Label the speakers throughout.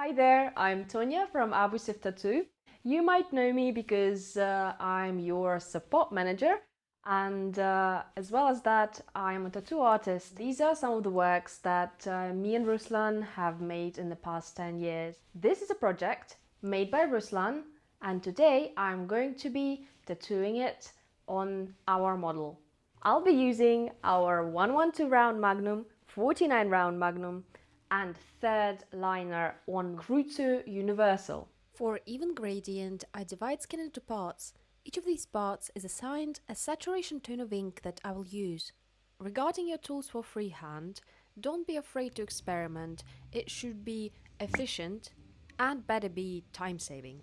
Speaker 1: Hi there, I'm Tonya from Abusev Tattoo. You might know me because I'm your support manager, and as well as that, I'm a tattoo artist. These are some of the works that me and Ruslan have made in the past 10 years. This is a project made by Ruslan, and today I'm going to be tattooing it on our model. I'll be using our 112 Round Magnum, 49 Round Magnum, and third liner on КRУCIO Universal.
Speaker 2: For even gradient, I divide skin into parts. Each of these parts is assigned a saturation tone of ink that I will use. Regarding your tools for freehand, don't be afraid to experiment. It should be efficient and better be time-saving.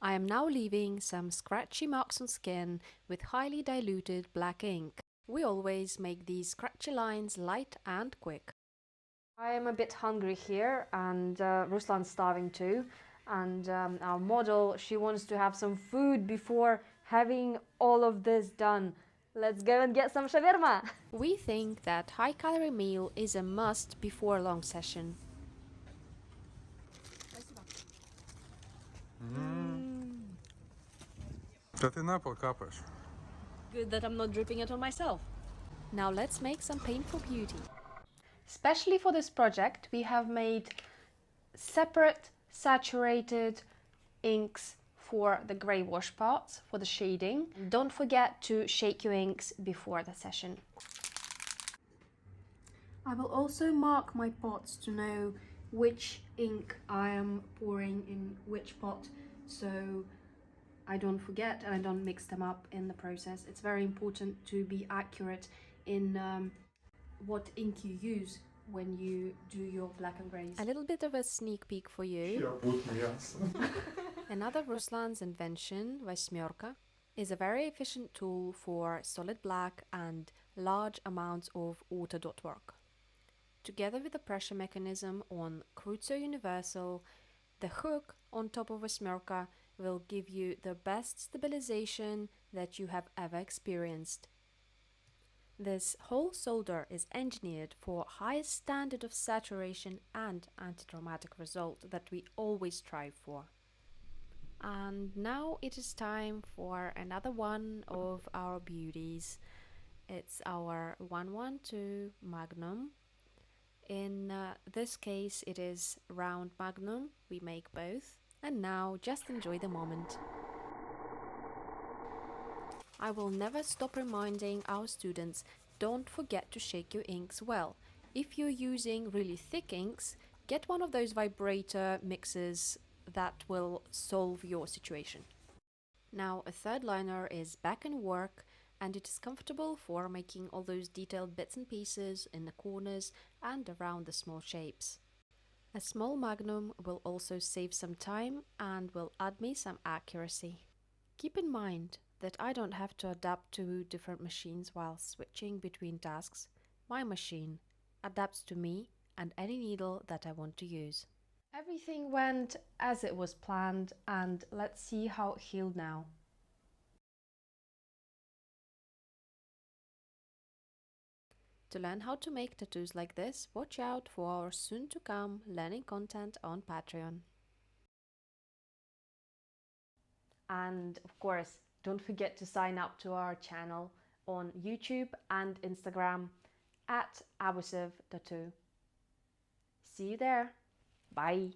Speaker 2: I am now leaving some scratchy marks on skin with highly diluted black ink. We always make these scratchy lines light and quick.
Speaker 1: I am a bit hungry here, and Ruslan's starving too. And our model, she wants to have some food before having all of this done. Let's go and get some shawarma!
Speaker 2: We think that high-calorie meal is a must before a long session.
Speaker 3: Та ти на пол капаєш.
Speaker 2: Good that I'm not dripping it on myself. Now let's make some paint for beauty.
Speaker 1: Especially for this project, we have made separate saturated inks for the grey wash parts, for the shading. Don't forget to shake your inks before the session. I will also mark my pots to know which ink I am pouring in which pot, so I don't forget and I don't mix them up in the process. It's very important to be accurate in what ink you use when you do your black and greys.
Speaker 2: A little bit of a sneak peek for you. Another Ruslan's invention, Vosmerka, is a very efficient tool for solid black and large amounts of auto dot work. Together with the pressure mechanism on КРУCИO Universal, the hook on top of Vosmerka will give you the best stabilization that you have ever experienced. This whole solder is engineered for highest standard of saturation and anti-traumatic result that we always strive for. And now it is time for another one of our beauties. It's our 112 Magnum. In this case it is Round Magnum, we make both. And now just enjoy the moment. I will never stop reminding our students, don't forget to shake your inks well. If you're using really thick inks, get one of those vibrator mixers that will solve your situation. Now a third liner is back in work, and it is comfortable for making all those detailed bits and pieces in the corners and around the small shapes. A small magnum will also save some time and will add me some accuracy. Keep in mind that I don't have to adapt to different machines while switching between tasks. My machine adapts to me and any needle that I want to use.
Speaker 1: Everything went as it was planned, and let's see how it healed now.
Speaker 2: To learn how to make tattoos like this, watch out for our soon-to-come learning content on Patreon.
Speaker 1: And of course, don't forget to sign up to our channel on YouTube and Instagram at Abusev Tattoo. See you there. Bye.